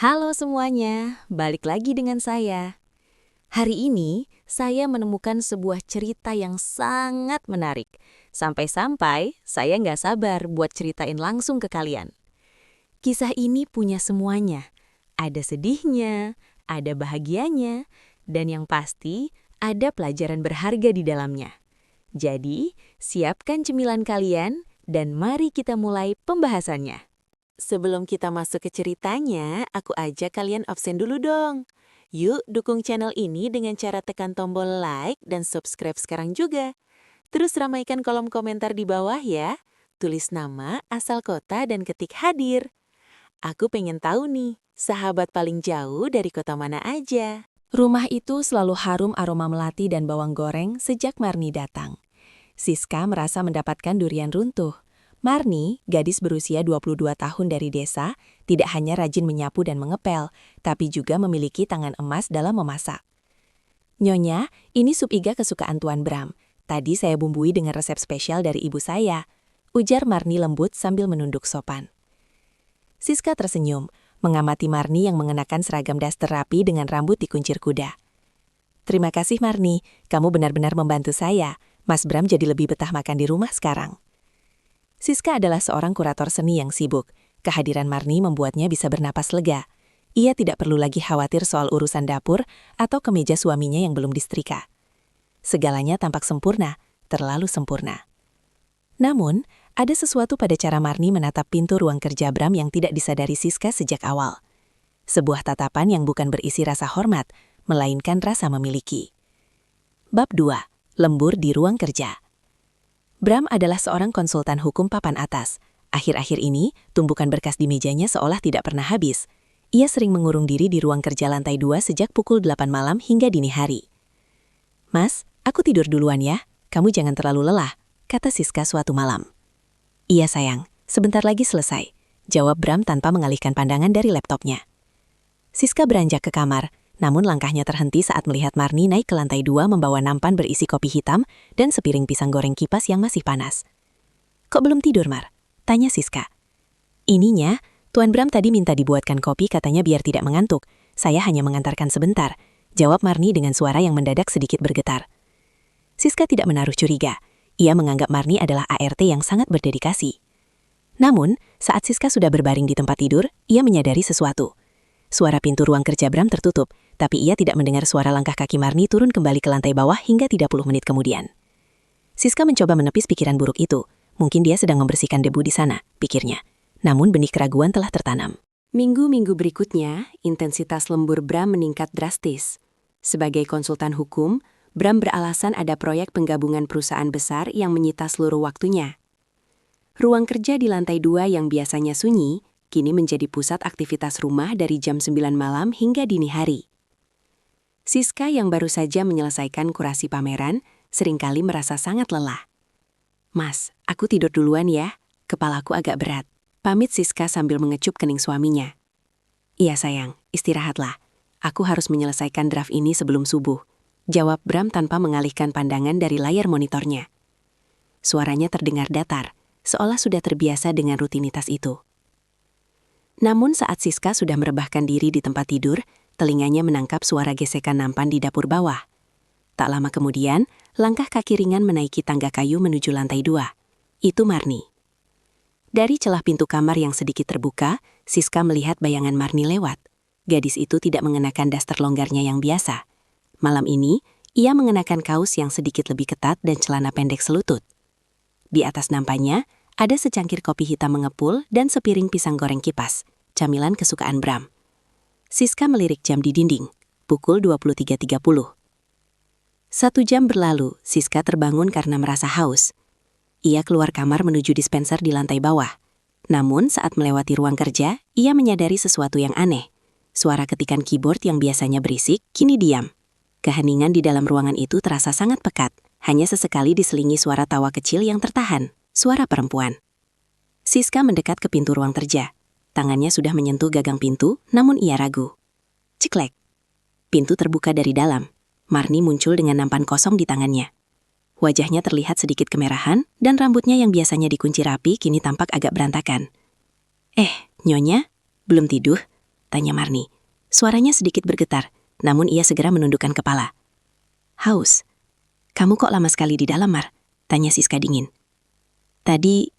Halo semuanya, balik lagi dengan saya. Hari ini, saya menemukan sebuah cerita yang sangat menarik. Sampai-sampai, saya nggak sabar buat ceritain langsung ke kalian. Kisah ini punya semuanya. Ada sedihnya, ada bahagianya, dan yang pasti, ada pelajaran berharga di dalamnya. Jadi, siapkan cemilan kalian, dan mari kita mulai pembahasannya. Sebelum kita masuk ke ceritanya, aku ajak kalian absen dulu dong. Yuk dukung channel ini dengan cara tekan tombol like dan subscribe sekarang juga. Terus ramaikan kolom komentar di bawah ya. Tulis nama, asal kota, dan ketik hadir. Aku pengen tahu nih, sahabat paling jauh dari kota mana aja? Rumah itu selalu harum aroma melati dan bawang goreng sejak Marni datang. Siska merasa mendapatkan durian runtuh. Marni, gadis berusia 22 tahun dari desa, tidak hanya rajin menyapu dan mengepel, tapi juga memiliki tangan emas dalam memasak. Nyonya, ini sup iga kesukaan Tuan Bram. Tadi saya bumbui dengan resep spesial dari ibu saya, ujar Marni lembut sambil menunduk sopan. Siska tersenyum, mengamati Marni yang mengenakan seragam daster rapi dengan rambut dikuncir kuda. Terima kasih Marni, kamu benar-benar membantu saya. Mas Bram jadi lebih betah makan di rumah sekarang. Siska adalah seorang kurator seni yang sibuk. Kehadiran Marni membuatnya bisa bernapas lega. Ia tidak perlu lagi khawatir soal urusan dapur atau kemeja suaminya yang belum disetrika. Segalanya tampak sempurna, terlalu sempurna. Namun, ada sesuatu pada cara Marni menatap pintu ruang kerja Bram yang tidak disadari Siska sejak awal. Sebuah tatapan yang bukan berisi rasa hormat, melainkan rasa memiliki. Bab 2. Lembur di ruang kerja. Bram adalah seorang konsultan hukum papan atas. Akhir-akhir ini, tumpukan berkas di mejanya seolah tidak pernah habis. Ia sering mengurung diri di ruang kerja lantai 2 sejak pukul 8 malam hingga dini hari. Mas, aku tidur duluan ya. Kamu jangan terlalu lelah, kata Siska suatu malam. Iya sayang, sebentar lagi selesai, jawab Bram tanpa mengalihkan pandangan dari laptopnya. Siska beranjak ke kamar, namun langkahnya terhenti saat melihat Marni naik ke lantai 2 membawa nampan berisi kopi hitam dan sepiring pisang goreng kipas yang masih panas. Kok belum tidur, Mar? Tanya Siska. Ininya, Tuan Bram tadi minta dibuatkan kopi katanya biar tidak mengantuk. Saya hanya mengantarkan sebentar, jawab Marni dengan suara yang mendadak sedikit bergetar. Siska tidak menaruh curiga. Ia menganggap Marni adalah ART yang sangat berdedikasi. Namun, saat Siska sudah berbaring di tempat tidur, ia menyadari sesuatu. Suara pintu ruang kerja Bram tertutup, tapi ia tidak mendengar suara langkah kaki Marni turun kembali ke lantai bawah hingga 30 menit kemudian. Siska mencoba menepis pikiran buruk itu. Mungkin dia sedang membersihkan debu di sana, pikirnya. Namun benih keraguan telah tertanam. Minggu-minggu berikutnya, intensitas lembur Bram meningkat drastis. Sebagai konsultan hukum, Bram beralasan ada proyek penggabungan perusahaan besar yang menyita seluruh waktunya. Ruang kerja di lantai 2 yang biasanya sunyi, kini menjadi pusat aktivitas rumah dari jam 9 malam hingga dini hari. Siska yang baru saja menyelesaikan kurasi pameran, seringkali merasa sangat lelah. Mas, aku tidur duluan ya, kepalaku agak berat, pamit Siska sambil mengecup kening suaminya. Iya sayang, istirahatlah. Aku harus menyelesaikan draft ini sebelum subuh, jawab Bram tanpa mengalihkan pandangan dari layar monitornya. Suaranya terdengar datar, seolah sudah terbiasa dengan rutinitas itu. Namun saat Siska sudah merebahkan diri di tempat tidur, telinganya menangkap suara gesekan nampan di dapur bawah. Tak lama kemudian, langkah kaki ringan menaiki tangga kayu menuju lantai 2. Itu Marni. Dari celah pintu kamar yang sedikit terbuka, Siska melihat bayangan Marni lewat. Gadis itu tidak mengenakan daster longgarnya yang biasa. Malam ini, ia mengenakan kaos yang sedikit lebih ketat dan celana pendek selutut. Di atas nampannya, ada secangkir kopi hitam mengepul dan sepiring pisang goreng kipas, camilan kesukaan Bram. Siska melirik jam di dinding, pukul 23.30. 1 jam berlalu, Siska terbangun karena merasa haus. Ia keluar kamar menuju dispenser di lantai bawah. Namun saat melewati ruang kerja, ia menyadari sesuatu yang aneh. Suara ketikan keyboard yang biasanya berisik, kini diam. Keheningan di dalam ruangan itu terasa sangat pekat, hanya sesekali diselingi suara tawa kecil yang tertahan. Suara perempuan. Siska mendekat ke pintu ruang kerja. Tangannya sudah menyentuh gagang pintu, namun ia ragu. Ceklek. Pintu terbuka dari dalam. Marni muncul dengan nampan kosong di tangannya. Wajahnya terlihat sedikit kemerahan, dan rambutnya yang biasanya dikunci rapi kini tampak agak berantakan. Nyonya, belum tidur? tanya Marni. Suaranya sedikit bergetar, namun ia segera menundukkan kepala. Haus. Kamu kok lama sekali di dalam, Mar? Tanya Siska dingin. Tadi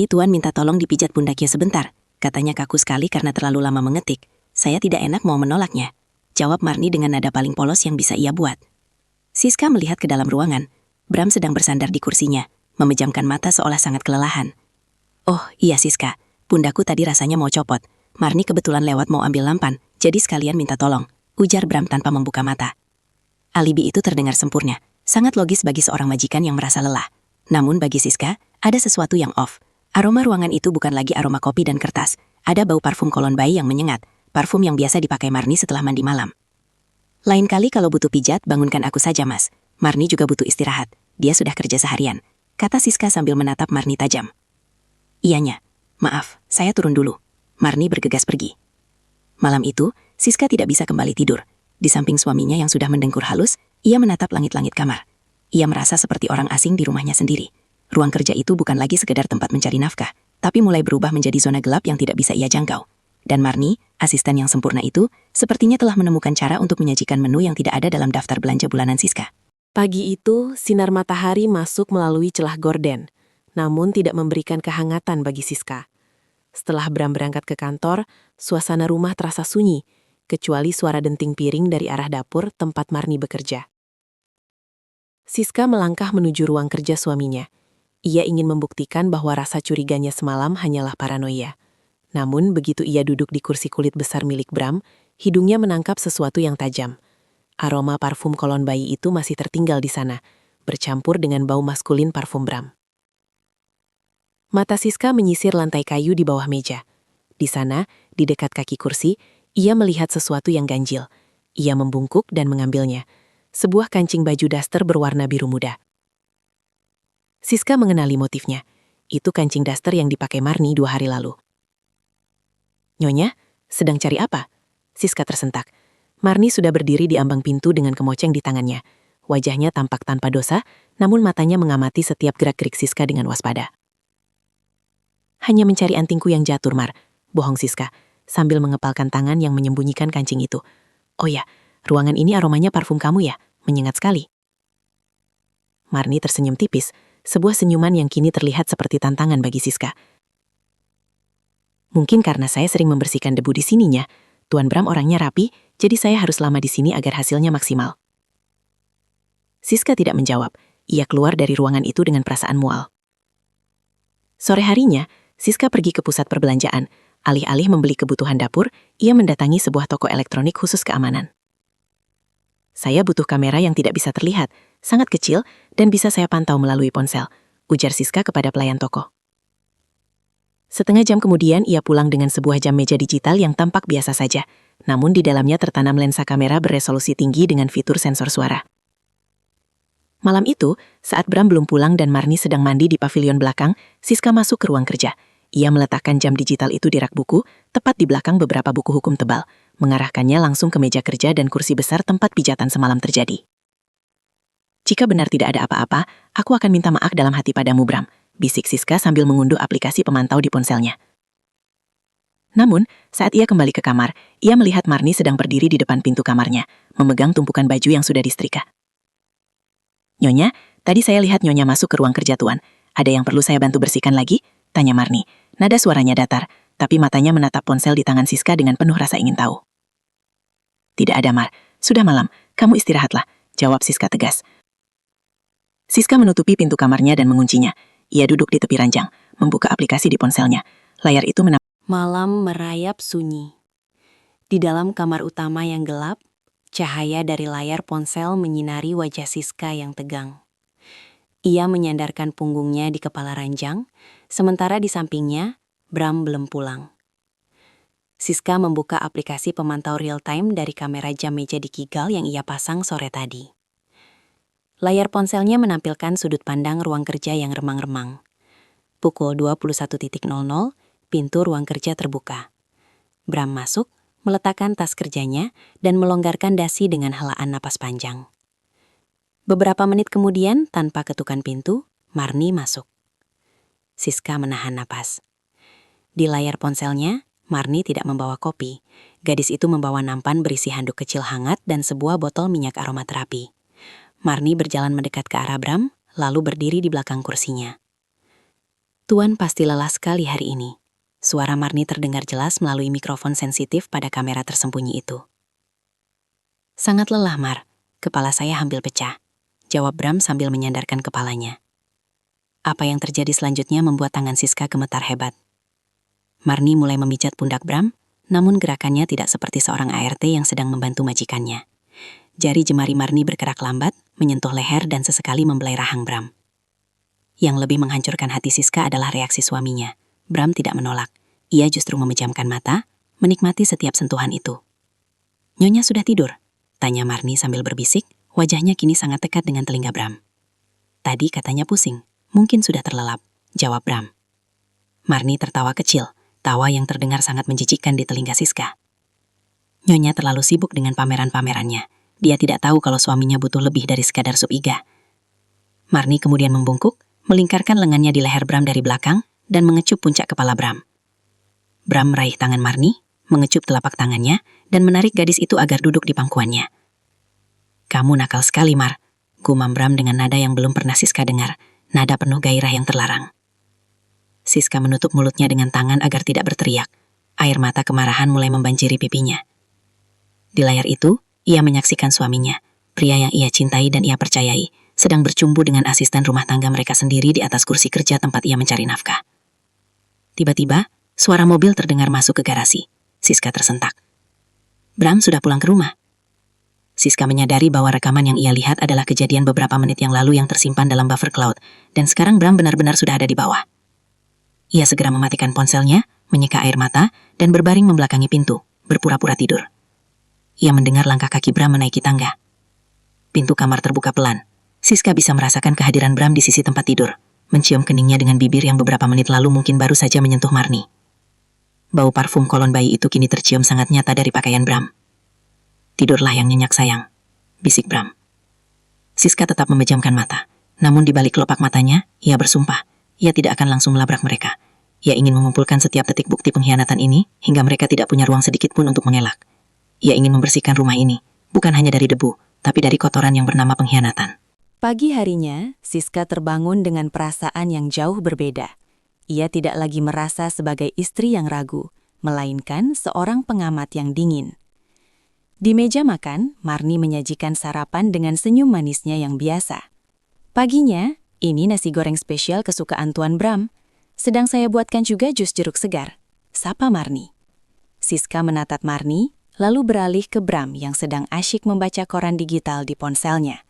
Tuan minta tolong dipijat pundaknya sebentar. Katanya kaku sekali karena terlalu lama mengetik. Saya tidak enak mau menolaknya. Jawab Marni dengan nada paling polos yang bisa ia buat. Siska melihat ke dalam ruangan. Bram sedang bersandar di kursinya, memejamkan mata seolah sangat kelelahan. Oh iya Siska, pundakku tadi rasanya mau copot. Marni kebetulan lewat mau ambil lampan, jadi sekalian minta tolong, ujar Bram tanpa membuka mata. Alibi itu terdengar sempurna, sangat logis bagi seorang majikan yang merasa lelah. Namun bagi Siska, ada sesuatu yang off. Aroma ruangan itu bukan lagi aroma kopi dan kertas. Ada bau parfum kolon bayi yang menyengat, parfum yang biasa dipakai Marni setelah mandi malam. Lain kali kalau butuh pijat, bangunkan aku saja, Mas. Marni juga butuh istirahat. Dia sudah kerja seharian, kata Siska sambil menatap Marni tajam. Iyanya, maaf, saya turun dulu. Marni bergegas pergi. Malam itu, Siska tidak bisa kembali tidur. Di samping suaminya yang sudah mendengkur halus, ia menatap langit-langit kamar. Ia merasa seperti orang asing di rumahnya sendiri. Ruang kerja itu bukan lagi sekedar tempat mencari nafkah, tapi mulai berubah menjadi zona gelap yang tidak bisa ia jangkau. Dan Marni, asisten yang sempurna itu, sepertinya telah menemukan cara untuk menyajikan menu yang tidak ada dalam daftar belanja bulanan Siska. Pagi itu, sinar matahari masuk melalui celah gorden, namun tidak memberikan kehangatan bagi Siska. Setelah Bram berangkat ke kantor, suasana rumah terasa sunyi, kecuali suara denting piring dari arah dapur tempat Marni bekerja. Siska melangkah menuju ruang kerja suaminya. Ia ingin membuktikan bahwa rasa curiganya semalam hanyalah paranoia. Namun, begitu ia duduk di kursi kulit besar milik Bram, hidungnya menangkap sesuatu yang tajam. Aroma parfum kolon bayi itu masih tertinggal di sana, bercampur dengan bau maskulin parfum Bram. Mata Siska menyisir lantai kayu di bawah meja. Di sana, di dekat kaki kursi, ia melihat sesuatu yang ganjil. Ia membungkuk dan mengambilnya. Sebuah kancing baju daster berwarna biru muda. Siska mengenali motifnya. Itu kancing daster yang dipakai Marni 2 hari lalu. Nyonya, sedang cari apa? Siska tersentak. Marni sudah berdiri di ambang pintu dengan kemoceng di tangannya. Wajahnya tampak tanpa dosa, namun matanya mengamati setiap gerak-gerik Siska dengan waspada. Hanya mencari antingku yang jatuh, Mar. Bohong Siska, sambil mengepalkan tangan yang menyembunyikan kancing itu. Oh ya, ruangan ini aromanya parfum kamu ya, menyengat sekali. Marni tersenyum tipis, sebuah senyuman yang kini terlihat seperti tantangan bagi Siska. Mungkin karena saya sering membersihkan debu di sininya, Tuan Bram orangnya rapi, jadi saya harus lama di sini agar hasilnya maksimal. Siska tidak menjawab, ia keluar dari ruangan itu dengan perasaan mual. Sore harinya, Siska pergi ke pusat perbelanjaan. Alih-alih membeli kebutuhan dapur, ia mendatangi sebuah toko elektronik khusus keamanan. Saya butuh kamera yang tidak bisa terlihat, sangat kecil, dan bisa saya pantau melalui ponsel, ujar Siska kepada pelayan toko. Setengah jam kemudian ia pulang dengan sebuah jam meja digital yang tampak biasa saja, namun di dalamnya tertanam lensa kamera beresolusi tinggi dengan fitur sensor suara. Malam itu, saat Bram belum pulang dan Marni sedang mandi di pavilion belakang, Siska masuk ke ruang kerja. Ia meletakkan jam digital itu di rak buku, tepat di belakang beberapa buku hukum tebal, mengarahkannya langsung ke meja kerja dan kursi besar tempat pijatan semalam terjadi. Jika benar tidak ada apa-apa, aku akan minta maaf dalam hati padamu, Bram, bisik Siska sambil mengunduh aplikasi pemantau di ponselnya. Namun, saat ia kembali ke kamar, ia melihat Marni sedang berdiri di depan pintu kamarnya, memegang tumpukan baju yang sudah disetrika. Nyonya, tadi saya lihat Nyonya masuk ke ruang kerja Tuan. Ada yang perlu saya bantu bersihkan lagi? Tanya Marni. Nada suaranya datar, tapi matanya menatap ponsel di tangan Siska dengan penuh rasa ingin tahu. Tidak ada, Mar. Sudah malam, kamu istirahatlah, jawab Siska tegas. Siska menutupi pintu kamarnya dan menguncinya. Ia duduk di tepi ranjang, membuka aplikasi di ponselnya. Layar itu Malam merayap sunyi. Di dalam kamar utama yang gelap, cahaya dari layar ponsel menyinari wajah Siska yang tegang. Ia menyandarkan punggungnya di kepala ranjang, sementara di sampingnya, Bram belum pulang. Siska membuka aplikasi pemantau real-time dari kamera jam meja di Kigal yang ia pasang sore tadi. Layar ponselnya menampilkan sudut pandang ruang kerja yang remang-remang. Pukul 21.00, pintu ruang kerja terbuka. Bram masuk, meletakkan tas kerjanya, dan melonggarkan dasi dengan helaan napas panjang. Beberapa menit kemudian, tanpa ketukan pintu, Marni masuk. Siska menahan napas. Di layar ponselnya, Marni tidak membawa kopi. Gadis itu membawa nampan berisi handuk kecil hangat dan sebuah botol minyak aromaterapi. Marni berjalan mendekat ke arah Bram, lalu berdiri di belakang kursinya. Tuan pasti lelah sekali hari ini. Suara Marni terdengar jelas melalui mikrofon sensitif pada kamera tersembunyi itu. Sangat lelah, Mar. Kepala saya hampir pecah. Jawab Bram sambil menyandarkan kepalanya. Apa yang terjadi selanjutnya membuat tangan Siska gemetar hebat. Marni mulai memijat pundak Bram, namun gerakannya tidak seperti seorang ART yang sedang membantu majikannya. Jari jemari Marni bergerak lambat, menyentuh leher dan sesekali membelai rahang Bram. Yang lebih menghancurkan hati Siska adalah reaksi suaminya. Bram tidak menolak. Ia justru memejamkan mata, menikmati setiap sentuhan itu. "Nyonya sudah tidur?" tanya Marni sambil berbisik, wajahnya kini sangat dekat dengan telinga Bram. "Tadi katanya pusing, mungkin sudah terlelap," jawab Bram. Marni tertawa kecil, tawa yang terdengar sangat menjijikkan di telinga Siska. Nyonya terlalu sibuk dengan pameran-pamerannya. Dia tidak tahu kalau suaminya butuh lebih dari sekadar sup iga. Marni kemudian membungkuk, melingkarkan lengannya di leher Bram dari belakang, dan mengecup puncak kepala Bram. Bram meraih tangan Marni, mengecup telapak tangannya, dan menarik gadis itu agar duduk di pangkuannya. "Kamu nakal sekali, Mar," gumam Bram dengan nada yang belum pernah Siska dengar, nada penuh gairah yang terlarang. Siska menutup mulutnya dengan tangan agar tidak berteriak. Air mata kemarahan mulai membanjiri pipinya. Di layar itu, ia menyaksikan suaminya, pria yang ia cintai dan ia percayai, sedang bercumbu dengan asisten rumah tangga mereka sendiri di atas kursi kerja tempat ia mencari nafkah. Tiba-tiba, suara mobil terdengar masuk ke garasi. Siska tersentak. Bram sudah pulang ke rumah. Siska menyadari bahwa rekaman yang ia lihat adalah kejadian beberapa menit yang lalu yang tersimpan dalam buffer cloud, dan sekarang Bram benar-benar sudah ada di bawah. Ia segera mematikan ponselnya, menyeka air mata, dan berbaring membelakangi pintu, berpura-pura tidur. Ia mendengar langkah kaki Bram menaiki tangga. Pintu kamar terbuka pelan. Siska bisa merasakan kehadiran Bram di sisi tempat tidur, mencium keningnya dengan bibir yang beberapa menit lalu mungkin baru saja menyentuh Marni. Bau parfum kolon bayi itu kini tercium sangat nyata dari pakaian Bram. "Tidurlah yang nyenyak sayang," bisik Bram. Siska tetap memejamkan mata, namun di balik kelopak matanya, ia bersumpah, ia tidak akan langsung melabrak mereka. Ia ingin mengumpulkan setiap detik bukti pengkhianatan ini, hingga mereka tidak punya ruang sedikit pun untuk mengelak. Ia ingin membersihkan rumah ini, bukan hanya dari debu, tapi dari kotoran yang bernama pengkhianatan. Pagi harinya, Siska terbangun dengan perasaan yang jauh berbeda. Ia tidak lagi merasa sebagai istri yang ragu, melainkan seorang pengamat yang dingin. Di meja makan, Marni menyajikan sarapan dengan senyum manisnya yang biasa. Paginya, ini nasi goreng spesial kesukaan Tuan Bram. Sedang saya buatkan juga jus jeruk segar. Sapa Marni. Siska menatap Marni, lalu beralih ke Bram yang sedang asyik membaca koran digital di ponselnya.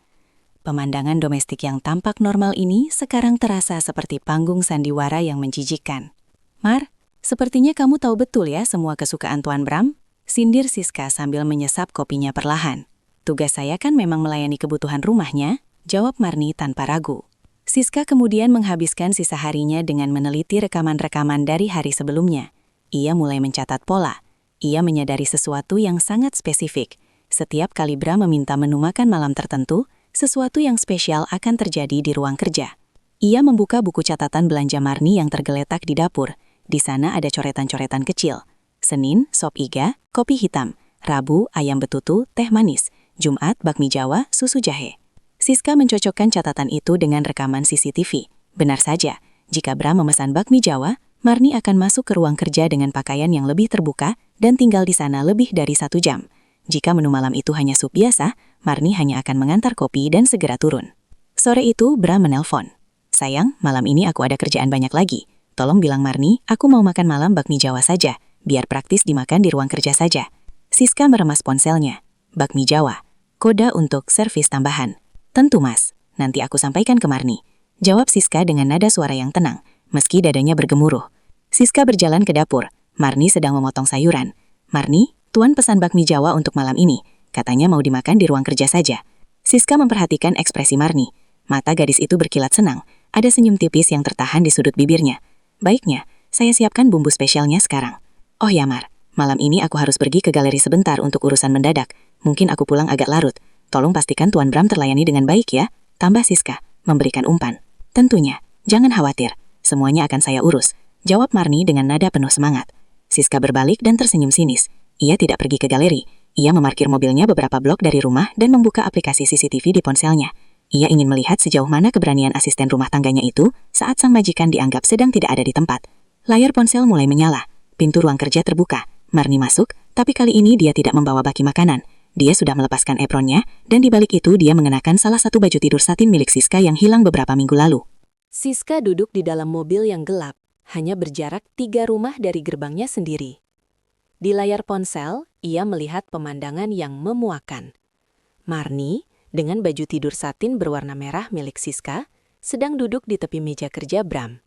Pemandangan domestik yang tampak normal ini sekarang terasa seperti panggung sandiwara yang menjijikkan. "Mar, sepertinya kamu tahu betul ya semua kesukaan Tuan Bram?" sindir Siska sambil menyesap kopinya perlahan. "Tugas saya kan memang melayani kebutuhan rumahnya," jawab Marni tanpa ragu. Siska kemudian menghabiskan sisa harinya dengan meneliti rekaman-rekaman dari hari sebelumnya. Ia mulai mencatat pola. Ia menyadari sesuatu yang sangat spesifik. Setiap kali Bram meminta menu makan malam tertentu, sesuatu yang spesial akan terjadi di ruang kerja. Ia membuka buku catatan belanja Marni yang tergeletak di dapur. Di sana ada coretan-coretan kecil. Senin, sop iga, kopi hitam. Rabu, ayam betutu, teh manis. Jumat, bakmi Jawa, susu jahe. Siska mencocokkan catatan itu dengan rekaman CCTV. Benar saja, jika Bram memesan bakmi Jawa, Marni akan masuk ke ruang kerja dengan pakaian yang lebih terbuka dan tinggal di sana lebih dari 1 jam. Jika menu malam itu hanya sup biasa, Marni hanya akan mengantar kopi dan segera turun. Sore itu, Bram menelpon. "Sayang, malam ini aku ada kerjaan banyak lagi. Tolong bilang Marni, aku mau makan malam bakmi Jawa saja. Biar praktis dimakan di ruang kerja saja." Siska meremas ponselnya. "Bakmi Jawa. Kode untuk servis tambahan." "Tentu, Mas. Nanti aku sampaikan ke Marni," jawab Siska dengan nada suara yang tenang, meski dadanya bergemuruh. Siska berjalan ke dapur. Marni sedang memotong sayuran. "Marni, Tuan pesan bakmi Jawa untuk malam ini. Katanya mau dimakan di ruang kerja saja." Siska memperhatikan ekspresi Marni. Mata gadis itu berkilat senang. Ada senyum tipis yang tertahan di sudut bibirnya. "Baiknya, saya siapkan bumbu spesialnya sekarang. Oh ya Mar, malam ini aku harus pergi ke galeri sebentar untuk urusan mendadak. Mungkin aku pulang agak larut. Tolong pastikan Tuan Bram terlayani dengan baik ya," tambah Siska, memberikan umpan. "Tentunya, jangan khawatir. Semuanya akan saya urus," jawab Marni dengan nada penuh semangat. Siska berbalik dan tersenyum sinis. Ia tidak pergi ke galeri. Ia memarkir mobilnya beberapa blok dari rumah dan membuka aplikasi CCTV di ponselnya. Ia ingin melihat sejauh mana keberanian asisten rumah tangganya itu saat sang majikan dianggap sedang tidak ada di tempat. Layar ponsel mulai menyala. Pintu ruang kerja terbuka. Marni masuk, tapi kali ini dia tidak membawa baki makanan. Dia sudah melepaskan apronnya, dan di balik itu dia mengenakan salah satu baju tidur satin milik Siska yang hilang beberapa minggu lalu. Siska duduk di dalam mobil yang gelap, hanya berjarak 3 rumah dari gerbangnya sendiri. Di layar ponsel, ia melihat pemandangan yang memuakan. Marni, dengan baju tidur satin berwarna merah milik Siska, sedang duduk di tepi meja kerja Bram.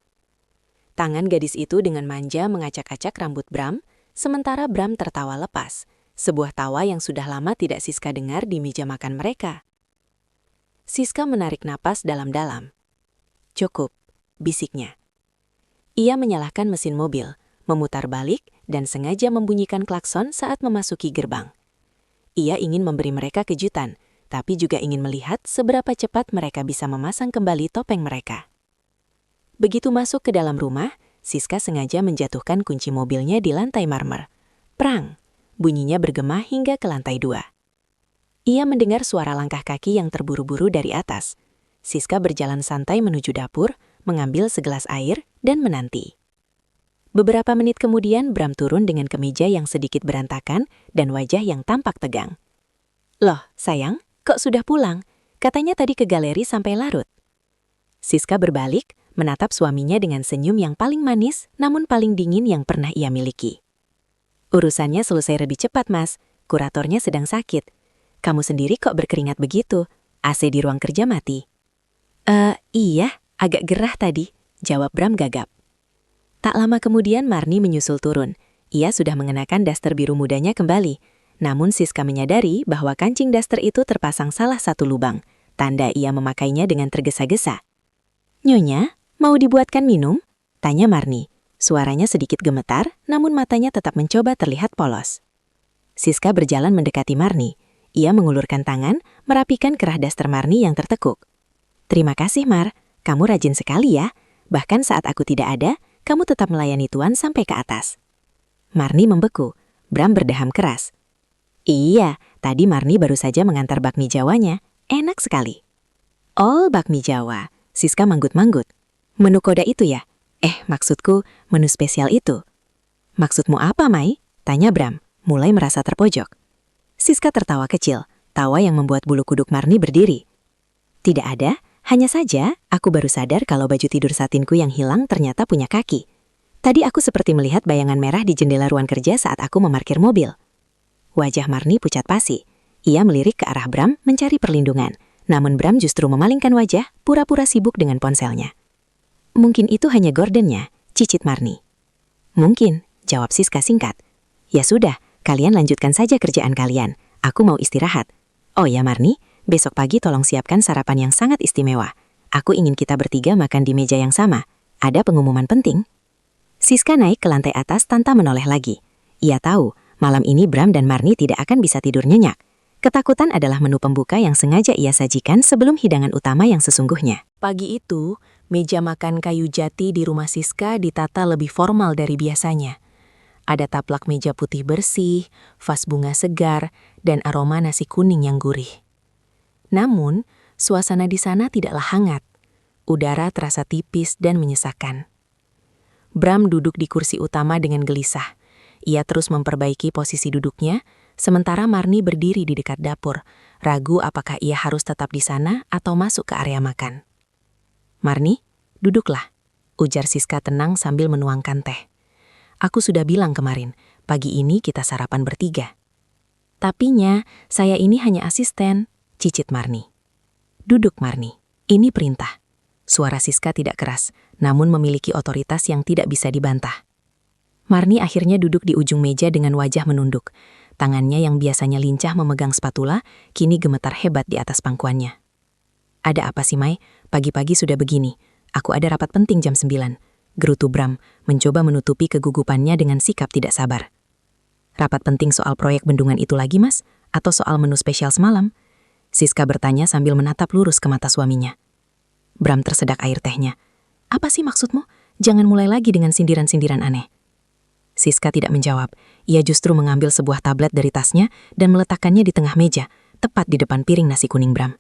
Tangan gadis itu dengan manja mengacak-acak rambut Bram, sementara Bram tertawa lepas, sebuah tawa yang sudah lama tidak Siska dengar di meja makan mereka. Siska menarik napas dalam-dalam. "Cukup," bisiknya. Ia menyalakan mesin mobil, memutar balik, dan sengaja membunyikan klakson saat memasuki gerbang. Ia ingin memberi mereka kejutan, tapi juga ingin melihat seberapa cepat mereka bisa memasang kembali topeng mereka. Begitu masuk ke dalam rumah, Siska sengaja menjatuhkan kunci mobilnya di lantai marmer. Prang! Bunyinya bergema hingga ke lantai 2. Ia mendengar suara langkah kaki yang terburu-buru dari atas. Siska berjalan santai menuju dapur, mengambil segelas air, dan menanti. Beberapa menit kemudian, Bram turun dengan kemeja yang sedikit berantakan dan wajah yang tampak tegang. "Loh, sayang, kok sudah pulang? Katanya tadi ke galeri sampai larut." Siska berbalik, menatap suaminya dengan senyum yang paling manis namun paling dingin yang pernah ia miliki. "Urusannya selesai lebih cepat, Mas. Kuratornya sedang sakit. Kamu sendiri kok berkeringat begitu? AC di ruang kerja mati." Iya, agak gerah tadi," jawab Bram gagap. Tak lama kemudian Marni menyusul turun. Ia sudah mengenakan daster biru mudanya kembali. Namun Siska menyadari bahwa kancing daster itu terpasang salah satu lubang. Tanda ia memakainya dengan tergesa-gesa. "Nyonya, mau dibuatkan minum?" tanya Marni. Suaranya sedikit gemetar, namun matanya tetap mencoba terlihat polos. Siska berjalan mendekati Marni. Ia mengulurkan tangan, merapikan kerah daster Marni yang tertekuk. "Terima kasih, Mar. Kamu rajin sekali ya. Bahkan saat aku tidak ada, kamu tetap melayani Tuan sampai ke atas." Marni membeku. Bram berdeham keras. "Iya, tadi Marni baru saja mengantar bakmi Jawanya. Enak sekali." "Oh, bakmi Jawa." Siska manggut-manggut. "Menu koda itu ya? Maksudku, menu spesial itu." "Maksudmu apa, Mai?" tanya Bram, mulai merasa terpojok. Siska tertawa kecil, tawa yang membuat bulu kuduk Marni berdiri. "Tidak ada. Hanya saja, aku baru sadar kalau baju tidur satinku yang hilang ternyata punya kaki. Tadi aku seperti melihat bayangan merah di jendela ruang kerja saat aku memarkir mobil." Wajah Marni pucat pasi. Ia melirik ke arah Bram mencari perlindungan, namun Bram justru memalingkan wajah, pura-pura sibuk dengan ponselnya. "Mungkin itu hanya gordennya," cicit Marni. "Mungkin," jawab Siska singkat. "Ya sudah, kalian lanjutkan saja kerjaan kalian. Aku mau istirahat. Oh ya Marni, besok pagi tolong siapkan sarapan yang sangat istimewa. Aku ingin kita bertiga makan di meja yang sama. Ada pengumuman penting." Siska naik ke lantai atas tanpa menoleh lagi. Ia tahu, malam ini Bram dan Marni tidak akan bisa tidur nyenyak. Ketakutan adalah menu pembuka yang sengaja ia sajikan sebelum hidangan utama yang sesungguhnya. Pagi itu, meja makan kayu jati di rumah Siska ditata lebih formal dari biasanya. Ada taplak meja putih bersih, vas bunga segar, dan aroma nasi kuning yang gurih. Namun, suasana di sana tidaklah hangat. Udara terasa tipis dan menyesakkan. Bram duduk di kursi utama dengan gelisah. Ia terus memperbaiki posisi duduknya, sementara Marni berdiri di dekat dapur, ragu apakah ia harus tetap di sana atau masuk ke area makan. "Marni, duduklah," ujar Siska tenang sambil menuangkan teh. "Aku sudah bilang kemarin, pagi ini kita sarapan bertiga." "Tapinya, saya ini hanya asisten," cicit Marni. "Duduk, Marni. Ini perintah." Suara Siska tidak keras, namun memiliki otoritas yang tidak bisa dibantah. Marni akhirnya duduk di ujung meja dengan wajah menunduk. Tangannya yang biasanya lincah memegang spatula, kini gemetar hebat di atas pangkuannya. "Ada apa sih, Mai? Pagi-pagi sudah begini. Aku ada rapat penting jam 9. Gerutu Bram, mencoba menutupi kegugupannya dengan sikap tidak sabar. "Rapat penting soal proyek bendungan itu lagi, Mas? Atau soal menu spesial semalam?" Siska bertanya sambil menatap lurus ke mata suaminya. Bram tersedak air tehnya. "Apa sih maksudmu? Jangan mulai lagi dengan sindiran-sindiran aneh." Siska tidak menjawab. Ia justru mengambil sebuah tablet dari tasnya dan meletakkannya di tengah meja, tepat di depan piring nasi kuning Bram.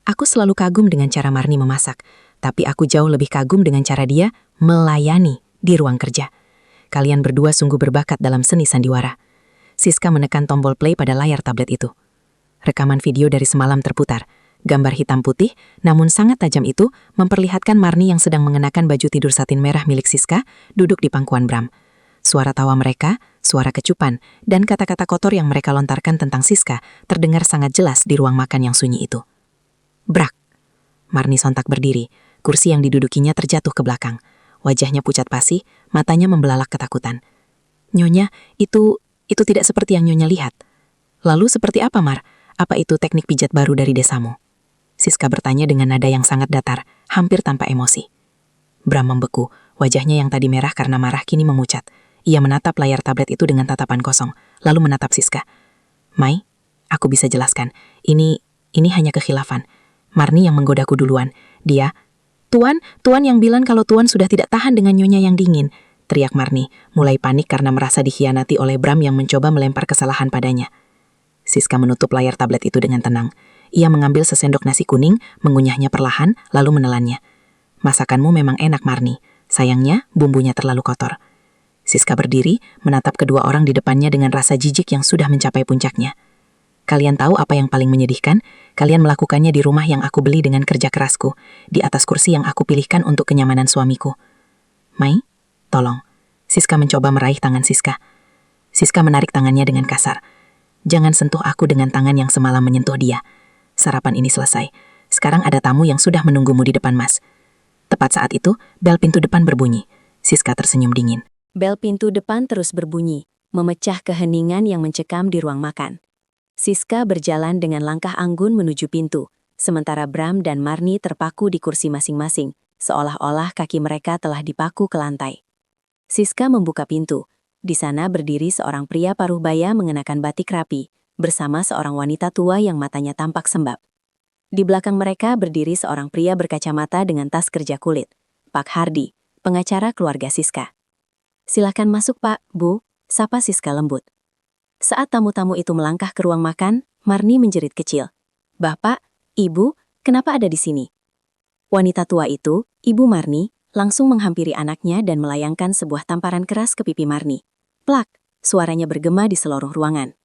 Aku selalu kagum dengan cara Marni memasak, tapi aku jauh lebih kagum dengan cara dia melayani di ruang kerja. Kalian berdua sungguh berbakat dalam seni sandiwara. Siska menekan tombol play pada layar tablet itu. Rekaman video dari semalam terputar. Gambar hitam putih, namun sangat tajam itu memperlihatkan Marni yang sedang mengenakan baju tidur satin merah milik Siska duduk di pangkuan Bram. Suara tawa mereka, suara kecupan, dan kata-kata kotor yang mereka lontarkan tentang Siska terdengar sangat jelas di ruang makan yang sunyi itu. Brak! Marni sontak berdiri, kursi yang didudukinya terjatuh ke belakang. Wajahnya pucat pasi, matanya membelalak ketakutan. Nyonya, itu tidak seperti yang Nyonya lihat. Lalu seperti apa, Mar? Apa itu teknik pijat baru dari desamu? Siska bertanya dengan nada yang sangat datar, hampir tanpa emosi. Bram membeku, wajahnya yang tadi merah karena marah kini memucat. Ia menatap layar tablet itu dengan tatapan kosong, lalu menatap Siska. Mai, aku bisa jelaskan. Ini hanya kekhilafan. Marni yang menggodaku duluan. Dia, Tuan yang bilang kalau Tuan sudah tidak tahan dengan Nyonya yang dingin, teriak Marni, mulai panik karena merasa dikhianati oleh Bram yang mencoba melempar kesalahan padanya. Siska menutup layar tablet itu dengan tenang. Ia mengambil sesendok nasi kuning, mengunyahnya perlahan, lalu menelannya. Masakanmu memang enak, Marni. Sayangnya, bumbunya terlalu kotor. Siska berdiri, menatap kedua orang di depannya dengan rasa jijik yang sudah mencapai puncaknya. Kalian tahu apa yang paling menyedihkan? Kalian melakukannya di rumah yang aku beli dengan kerja kerasku, di atas kursi yang aku pilihkan untuk kenyamanan suamiku. Mai, tolong. Siska mencoba meraih tangan Siska. Siska menarik tangannya dengan kasar. Jangan sentuh aku dengan tangan yang semalam menyentuh dia. Sarapan ini selesai. Sekarang ada tamu yang sudah menunggumu di depan, Mas. Tepat saat itu, bel pintu depan berbunyi. Siska tersenyum dingin. Bel pintu depan terus berbunyi, memecah keheningan yang mencekam di ruang makan. Siska berjalan dengan langkah anggun menuju pintu, sementara Bram dan Marni terpaku di kursi masing-masing, seolah-olah kaki mereka telah dipaku ke lantai. Siska membuka pintu. Di sana berdiri seorang pria paruh baya mengenakan batik rapi, bersama seorang wanita tua yang matanya tampak sembab. Di belakang mereka berdiri seorang pria berkacamata dengan tas kerja kulit, Pak Hardi, pengacara keluarga Siska. Silakan masuk, Pak, Bu, sapa Siska lembut. Saat tamu-tamu itu melangkah ke ruang makan, Marni menjerit kecil. Bapak, Ibu, kenapa ada di sini? Wanita tua itu, Ibu Marni, langsung menghampiri anaknya dan melayangkan sebuah tamparan keras ke pipi Marni. Plak, suaranya bergema di seluruh ruangan.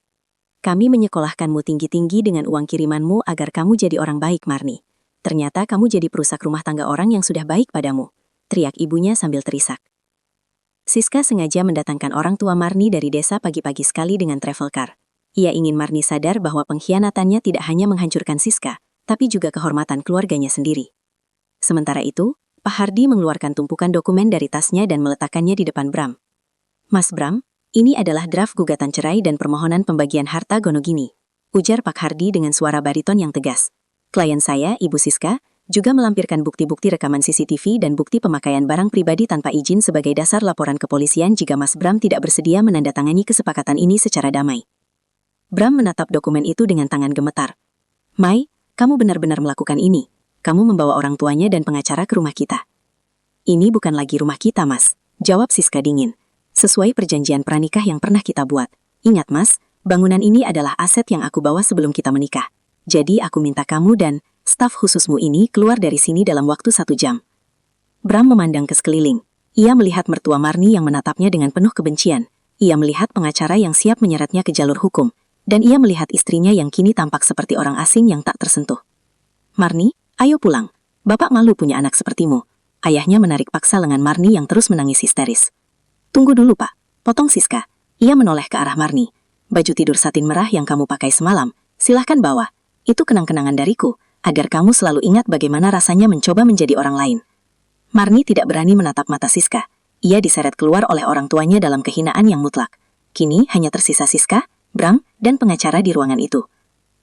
Kami menyekolahkanmu tinggi-tinggi dengan uang kirimanmu agar kamu jadi orang baik, Marni. Ternyata kamu jadi perusak rumah tangga orang yang sudah baik padamu, teriak ibunya sambil terisak. Siska sengaja mendatangkan orang tua Marni dari desa pagi-pagi sekali dengan travel car. Ia ingin Marni sadar bahwa pengkhianatannya tidak hanya menghancurkan Siska, tapi juga kehormatan keluarganya sendiri. Sementara itu, Pak Hardi mengeluarkan tumpukan dokumen dari tasnya dan meletakkannya di depan Bram. Mas Bram, ini adalah draft gugatan cerai dan permohonan pembagian harta Gonogini, ujar Pak Hardi dengan suara bariton yang tegas. Klien saya, Ibu Siska, juga melampirkan bukti-bukti rekaman CCTV dan bukti pemakaian barang pribadi tanpa izin sebagai dasar laporan kepolisian jika Mas Bram tidak bersedia menandatangani kesepakatan ini secara damai. Bram menatap dokumen itu dengan tangan gemetar. Mai, kamu benar-benar melakukan ini. Kamu membawa orang tuanya dan pengacara ke rumah kita. Ini bukan lagi rumah kita, Mas, jawab Siska dingin. Sesuai perjanjian pranikah yang pernah kita buat. Ingat, Mas, bangunan ini adalah aset yang aku bawa sebelum kita menikah. Jadi aku minta kamu dan staf khususmu ini keluar dari sini dalam waktu 1 jam. Bram memandang ke sekeliling. Ia melihat mertua Marni yang menatapnya dengan penuh kebencian. Ia melihat pengacara yang siap menyeretnya ke jalur hukum. Dan ia melihat istrinya yang kini tampak seperti orang asing yang tak tersentuh. Marni, ayo pulang. Bapak malu punya anak sepertimu. Ayahnya menarik paksa lengan Marni yang terus menangis histeris. Tunggu dulu, Pak. Potong Siska. Ia menoleh ke arah Marni. Baju tidur satin merah yang kamu pakai semalam, silahkan bawa. Itu kenang-kenangan dariku, agar kamu selalu ingat bagaimana rasanya mencoba menjadi orang lain. Marni tidak berani menatap mata Siska. Ia diseret keluar oleh orang tuanya dalam kehinaan yang mutlak. Kini hanya tersisa Siska, Bram, dan pengacara di ruangan itu.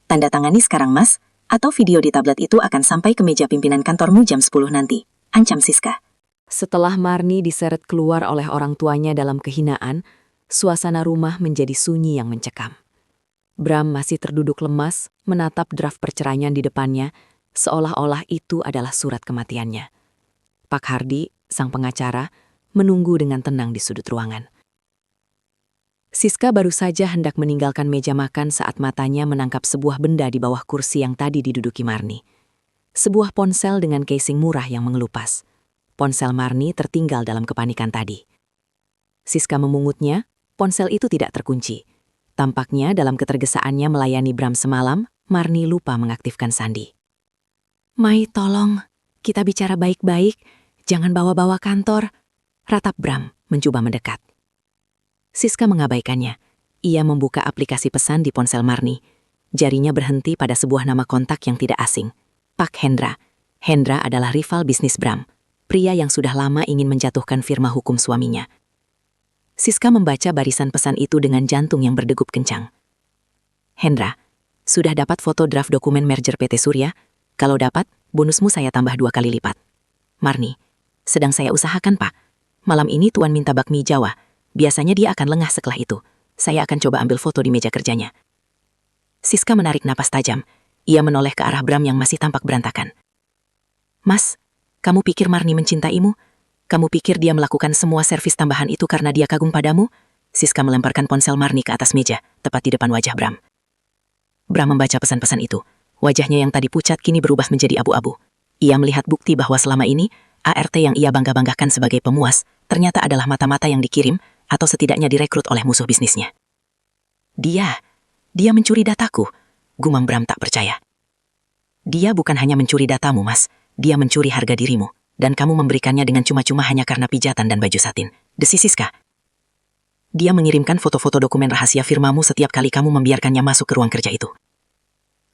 Tanda tangani sekarang, Mas, atau video di tablet itu akan sampai ke meja pimpinan kantormu jam 10 nanti. Ancam Siska. Setelah Marni diseret keluar oleh orang tuanya dalam kehinaan, suasana rumah menjadi sunyi yang mencekam. Bram masih terduduk lemas, menatap draft perceraian di depannya, seolah-olah itu adalah surat kematiannya. Pak Hardi, sang pengacara, menunggu dengan tenang di sudut ruangan. Siska baru saja hendak meninggalkan meja makan saat matanya menangkap sebuah benda di bawah kursi yang tadi diduduki Marni. Sebuah ponsel dengan casing murah yang mengelupas. Ponsel Marni tertinggal dalam kepanikan tadi. Siska memungutnya, ponsel itu tidak terkunci. Tampaknya dalam ketergesaannya melayani Bram semalam, Marni lupa mengaktifkan sandi. "Mai, tolong, kita bicara baik-baik, jangan bawa-bawa kantor," ratap Bram mencoba mendekat. Siska mengabaikannya. Ia membuka aplikasi pesan di ponsel Marni. Jarinya berhenti pada sebuah nama kontak yang tidak asing. Pak Hendra. Hendra adalah rival bisnis Bram, pria yang sudah lama ingin menjatuhkan firma hukum suaminya. Siska membaca barisan pesan itu dengan jantung yang berdegup kencang. "Hendra, sudah dapat foto draft dokumen merger PT Surya? Kalau dapat, bonusmu saya tambah 2 kali lipat." "Marni, sedang saya usahakan, Pak. Malam ini Tuan minta bakmi Jawa. Biasanya dia akan lengah setelah itu. Saya akan coba ambil foto di meja kerjanya." Siska menarik napas tajam. Ia menoleh ke arah Bram yang masih tampak berantakan. "Mas, kamu pikir Marni mencintaimu? Kamu pikir dia melakukan semua servis tambahan itu karena dia kagum padamu?" Siska melemparkan ponsel Marni ke atas meja, tepat di depan wajah Bram. Bram membaca pesan-pesan itu. Wajahnya yang tadi pucat kini berubah menjadi abu-abu. Ia melihat bukti bahwa selama ini, ART yang ia bangga-banggakan sebagai pemuas, ternyata adalah mata-mata yang dikirim, atau setidaknya direkrut oleh musuh bisnisnya. Dia mencuri dataku," gumam Bram tak percaya. "Dia bukan hanya mencuri datamu, Mas. Dia mencuri harga dirimu, dan kamu memberikannya dengan cuma-cuma hanya karena pijatan dan baju satin," desis Siska. "Dia mengirimkan foto-foto dokumen rahasia firmamu setiap kali kamu membiarkannya masuk ke ruang kerja itu."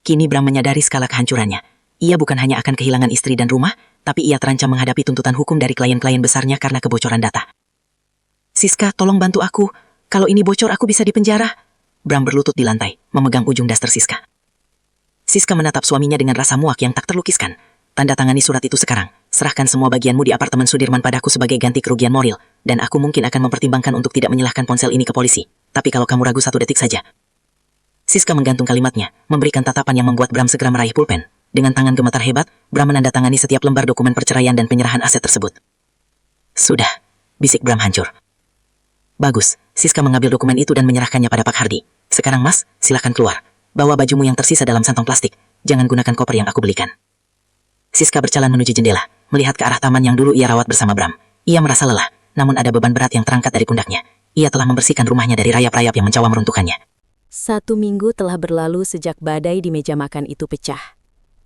Kini Bram menyadari skala kehancurannya. Ia bukan hanya akan kehilangan istri dan rumah, tapi ia terancam menghadapi tuntutan hukum dari klien-klien besarnya karena kebocoran data. "Siska, tolong bantu aku. Kalau ini bocor aku bisa dipenjara." Bram berlutut di lantai, memegang ujung daster Siska. Siska menatap suaminya dengan rasa muak yang tak terlukiskan. "Tanda tangani surat itu sekarang. Serahkan semua bagianmu di apartemen Sudirman padaku sebagai ganti kerugian moral, dan aku mungkin akan mempertimbangkan untuk tidak menyalahkan ponsel ini ke polisi. Tapi kalau kamu ragu 1 detik saja." Siska menggantung kalimatnya, memberikan tatapan yang membuat Bram segera meraih pulpen. Dengan tangan gemetar hebat, Bram menandatangani setiap lembar dokumen perceraian dan penyerahan aset tersebut. "Sudah," bisik Bram hancur. "Bagus." Siska mengambil dokumen itu dan menyerahkannya pada Pak Hardi. "Sekarang Mas, silakan keluar. Bawa bajumu yang tersisa dalam kantong plastik. Jangan gunakan koper yang aku belikan." Siska berjalan menuju jendela, melihat ke arah taman yang dulu ia rawat bersama Bram. Ia merasa lelah, namun ada beban berat yang terangkat dari pundaknya. Ia telah membersihkan rumahnya dari rayap-rayap yang mencawa meruntuhkannya. 1 minggu telah berlalu sejak badai di meja makan itu pecah.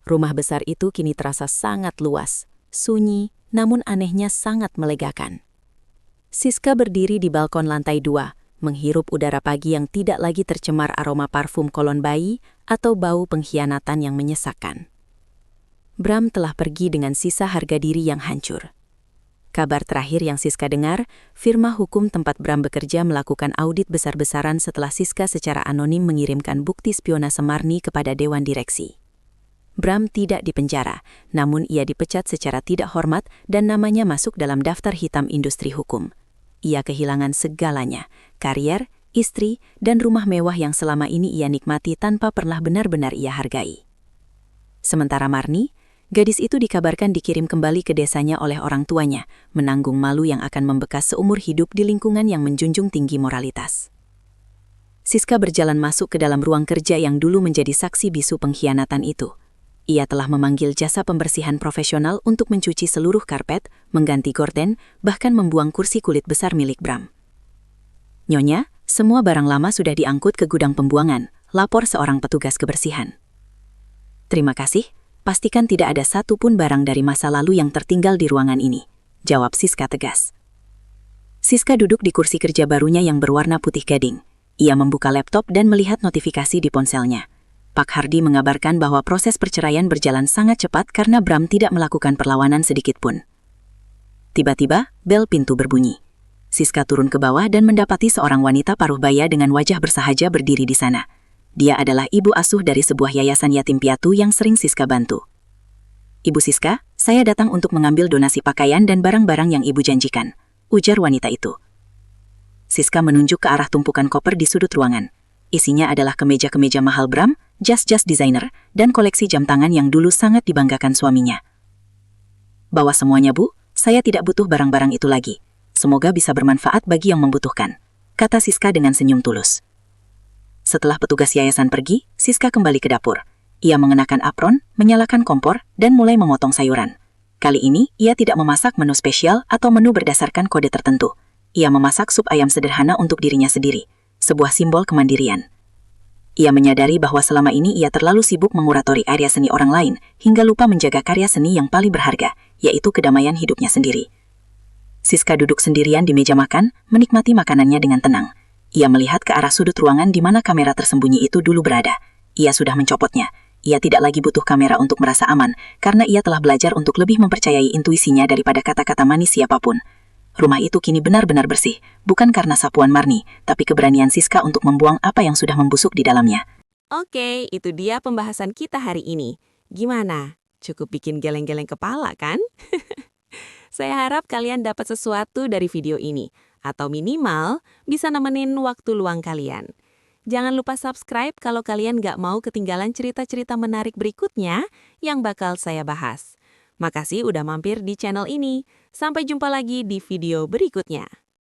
Rumah besar itu kini terasa sangat luas, sunyi, namun anehnya sangat melegakan. Siska berdiri di balkon lantai 2, menghirup udara pagi yang tidak lagi tercemar aroma parfum kolon bayi atau bau pengkhianatan yang menyesakkan. Bram telah pergi dengan sisa harga diri yang hancur. Kabar terakhir yang Siska dengar, firma hukum tempat Bram bekerja melakukan audit besar-besaran setelah Siska secara anonim mengirimkan bukti spionase Marni kepada Dewan Direksi. Bram tidak dipenjara, namun ia dipecat secara tidak hormat dan namanya masuk dalam daftar hitam industri hukum. Ia kehilangan segalanya, karier, istri, dan rumah mewah yang selama ini ia nikmati tanpa pernah benar-benar ia hargai. Sementara Marni, gadis itu dikabarkan dikirim kembali ke desanya oleh orang tuanya, menanggung malu yang akan membekas seumur hidup di lingkungan yang menjunjung tinggi moralitas. Siska berjalan masuk ke dalam ruang kerja yang dulu menjadi saksi bisu pengkhianatan itu. Ia telah memanggil jasa pembersihan profesional untuk mencuci seluruh karpet, mengganti gorden, bahkan membuang kursi kulit besar milik Bram. "Nyonya, semua barang lama sudah diangkut ke gudang pembuangan," lapor seorang petugas kebersihan. "Terima kasih, pastikan tidak ada satu pun barang dari masa lalu yang tertinggal di ruangan ini," jawab Siska tegas. Siska duduk di kursi kerja barunya yang berwarna putih gading. Ia membuka laptop dan melihat notifikasi di ponselnya. Pak Hardi mengabarkan bahwa proses perceraian berjalan sangat cepat karena Bram tidak melakukan perlawanan sedikit pun. Tiba-tiba, bel pintu berbunyi. Siska turun ke bawah dan mendapati seorang wanita paruh baya dengan wajah bersahaja berdiri di sana. Dia adalah ibu asuh dari sebuah yayasan yatim piatu yang sering Siska bantu. "Ibu Siska, saya datang untuk mengambil donasi pakaian dan barang-barang yang ibu janjikan," ujar wanita itu. Siska menunjuk ke arah tumpukan koper di sudut ruangan. Isinya adalah kemeja-kemeja mahal Bram, jas-jas desainer, dan koleksi jam tangan yang dulu sangat dibanggakan suaminya. "Bawa semuanya, Bu. Saya tidak butuh barang-barang itu lagi. Semoga bisa bermanfaat bagi yang membutuhkan." kata Siska dengan senyum tulus. Setelah petugas yayasan pergi, Siska kembali ke dapur. Ia mengenakan apron, menyalakan kompor, dan mulai memotong sayuran. Kali ini, ia tidak memasak menu spesial atau menu berdasarkan kode tertentu. Ia memasak sup ayam sederhana untuk dirinya sendiri, sebuah simbol kemandirian. Ia menyadari bahwa selama ini ia terlalu sibuk menguratori area seni orang lain, hingga lupa menjaga karya seni yang paling berharga, yaitu kedamaian hidupnya sendiri. Siska duduk sendirian di meja makan, menikmati makanannya dengan tenang. Ia melihat ke arah sudut ruangan di mana kamera tersembunyi itu dulu berada. Ia sudah mencopotnya. Ia tidak lagi butuh kamera untuk merasa aman, karena ia telah belajar untuk lebih mempercayai intuisinya daripada kata-kata manis siapapun. Rumah itu kini benar-benar bersih, bukan karena sapuan Marni, tapi keberanian Siska untuk membuang apa yang sudah membusuk di dalamnya. Oke, itu dia pembahasan kita hari ini. Gimana? Cukup bikin geleng-geleng kepala, kan? Saya harap kalian dapat sesuatu dari video ini, atau minimal bisa nemenin waktu luang kalian. Jangan lupa subscribe kalau kalian nggak mau ketinggalan cerita-cerita menarik berikutnya yang bakal saya bahas. Makasih udah mampir di channel ini. Sampai jumpa lagi di video berikutnya.